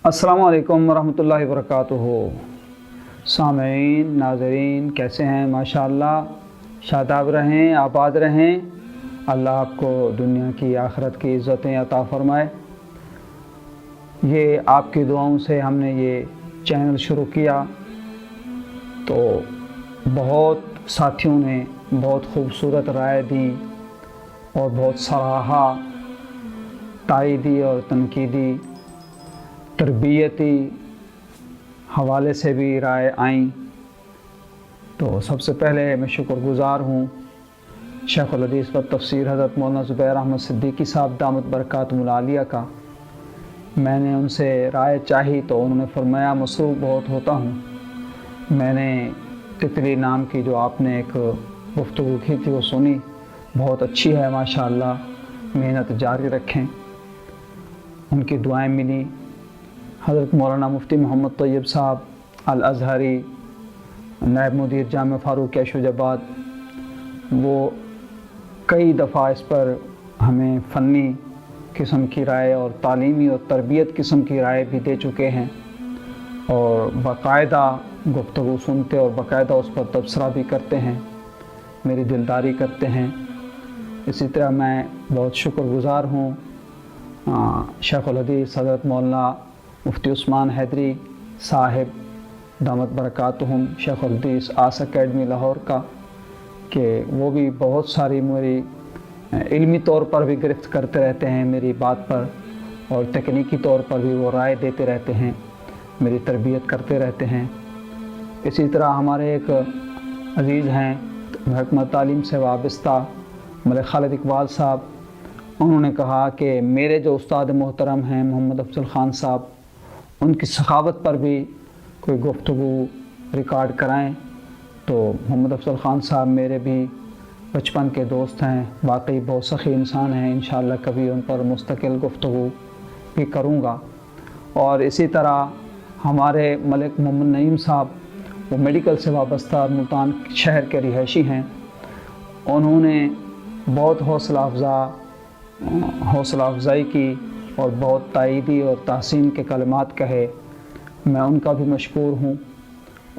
अस्सलामु अलैकुम वरहमतुल्लाहि वबरकातुहू। सामईन नाज़रीन कैसे हैं? माशाअल्लाह शादाब रहें, आबाद रहें। अल्लाह आपको दुनिया की आखिरत की इज़्ज़तें अता फ़रमाए। ये आपकी दुआओं से हमने ये चैनल शुरू किया तो बहुत साथियों ने बहुत खूबसूरत राय दी और बहुत सराहा, ताईदी और तनकीदी तरबियती हवाले से भी राय आईं। तो सबसे पहले मैं शुक्रगुज़ार हूँ शेखुल हदीस व तफसीर हज़रत मौलाना ज़ुबैर अहमद सिद्दीकी साहब दामत बरकातुहुल आलिया का। मैंने उनसे राय चाही तो उन्होंने फरमाया मसरूफ़ बहुत होता हूँ। मैंने तितली नाम की जो आपने एक गुफ्तगू की थी वो सुनी, बहुत अच्छी है माशाअल्लाह, मेहनत जारी रखें। उनकी दुआएं मिली। हज़रत मौलाना मुफ्ती मोहम्मद तैयब साहब अल अज़हरी, नायब मुदीर जामे फ़ारूक़िया शुजाबाद, वो कई दफ़ा इस पर हमें फ़नी किस्म की राय और तालीमी और तरबियत किस्म की राय भी दे चुके हैं और बाकायदा गुफ्तगू सुनते और बाकायदा उस पर तबसरा भी करते हैं, मेरी दिलदारी करते हैं। इसी तरह मैं बहुत शुक्रगुज़ार हूँ शेखुल हदीस हज़रत मौलाना मुफ्ती उस्मान हैदरी साहिब दामत बरकातुहुम शेखुल हदीस आस अकेडमी लाहौर का, कि वो भी बहुत सारी मेरी इल्मी तौर पर भी गिरफ्त करते रहते हैं मेरी बात पर और तकनीकी तौर पर भी वो राय देते रहते हैं, मेरी तरबियत करते रहते हैं। इसी तरह हमारे एक अज़ीज़ हैं महकमा तालीम से वाबस्ता मलिक खालिद इकबाल साहब, उन्होंने कहा कि मेरे जो उस्ताद मोहतरम हैं मोहम्मद अफजल ख़ान साहब, उनकी सखावत पर भी कोई गुफ्तगू रिकॉर्ड कराएं। तो मोहम्मद अफजल ख़ान साहब मेरे भी बचपन के दोस्त हैं, वाकई बहुत सखी इंसान हैं। इंशाअल्लाह कभी उन पर मुस्तकिल गुफ्तगू भी करूँगा। और इसी तरह हमारे मलिक मोहम्मद नईम साहब, वो मेडिकल से वाबस्ता मुल्तान शहर के रिहायशी हैं, उन्होंने बहुत हौसला अफज़ाई की और बहुत ताईदी और तहसीन के कलमात कहे, मैं उनका भी मशकूर हूँ।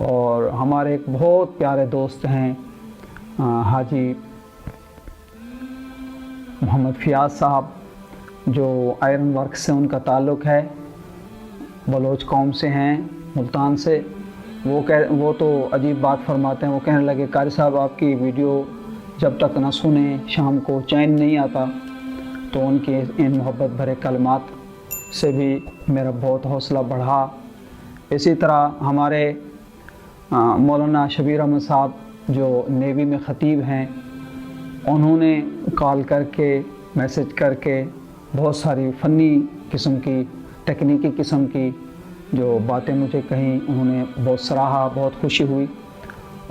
और हमारे एक बहुत प्यारे दोस्त हैं हाजी मोहम्मद फ़ियाज़ साहब, जो आयरन वर्क से उनका ताल्लुक़ है, बलोच कौम से हैं मुल्तान से। वो तो अजीब बात फरमाते हैं। वो कहने लगे कारी साहब आपकी वीडियो जब तक ना सुने शाम को चैन नहीं आता। तो उनके इन मोहब्बत भरे कलमात से भी मेरा बहुत हौसला बढ़ा। इसी तरह हमारे मौलाना शबीर अहमद साहब जो नेवी में ख़तीब हैं, उन्होंने कॉल करके मैसेज करके बहुत सारी फ़नी किस्म की तकनीकी किस्म की जो बातें मुझे कहीं, उन्होंने बहुत सराहा, बहुत खुशी हुई।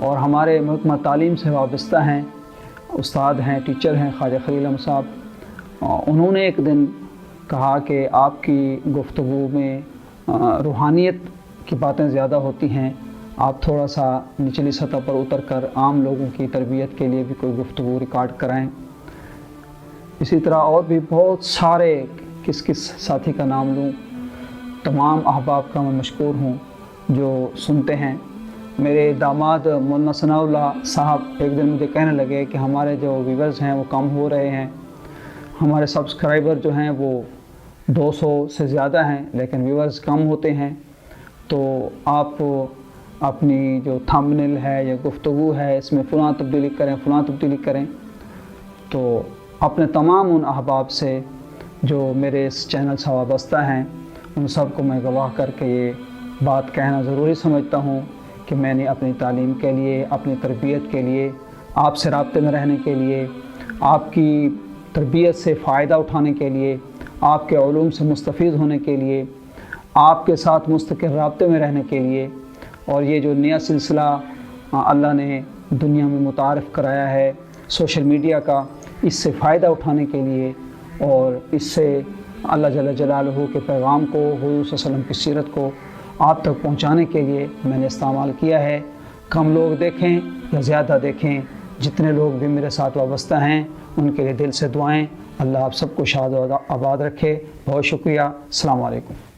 और हमारे महकमा तालीम से वाबस्ता हैं, उस्ताद हैं, टीचर हैं ख्वाजा खलील अहमद साहब, उन्होंने एक दिन कहा कि आपकी गुफ्तगू में रूहानियत की बातें ज़्यादा होती हैं, आप थोड़ा सा निचली सतह पर उतर कर आम लोगों की तरबियत के लिए भी कोई गुफ्तगू रिकॉर्ड कराएं। इसी तरह और भी बहुत सारे, किस साथी का नाम लूँ, तमाम अहबाब का मैं मशकूर हूँ जो सुनते हैं। मेरे दामाद मौलाना सनाउल्लाह साहब एक दिन मुझे कहने लगे कि हमारे जो व्यूअर्स हैं वो कम हो रहे हैं, हमारे सब्सक्राइबर जो हैं वो 200 से ज़्यादा हैं लेकिन व्यूअर्स कम होते हैं। तो आप अपनी जो थंबनेल है या गुफ्तगू है इसमें फ़लाँ तब्दीली करें, फ़लाँ तब्दीली करें। तो अपने तमाम उन अहबाब से जो मेरे इस चैनल से वाबस्ता हैं, उन सब को मैं गवाह करके ये बात कहना ज़रूरी समझता हूँ कि मैंने अपनी तालीम के लिए, अपनी तरबियत के लिए, आपसे राब्ते में रहने के लिए, आपकी तरबियत से फ़ायदा उठाने के लिए, आपके उलूम से मुस्तफ़ीद होने के लिए, आपके साथ मुस्तकिल राब्ते में रहने के लिए, और ये जो नया सिलसिला अल्लाह ने दुनिया में मुतारिफ़ कराया है सोशल मीडिया का, इससे फ़ायदा उठाने के लिए और इससे अल्लाह जल्ल जलालहू के पैगाम को, हुज़ूर सल्लल्लाहु अलैहि वसल्लम की सीरत को आप तक पहुँचाने के लिए मैंने इस्तेमाल किया है। कम लोग देखें या ज़्यादा देखें, जितने लोग भी मेरे साथ वाबस्ता हैं उनके लिए दिल से दुआएं। अल्लाह आप सबको शाद आबाद रखे। बहुत शुक्रिया। अस्सलामु अलैकुम।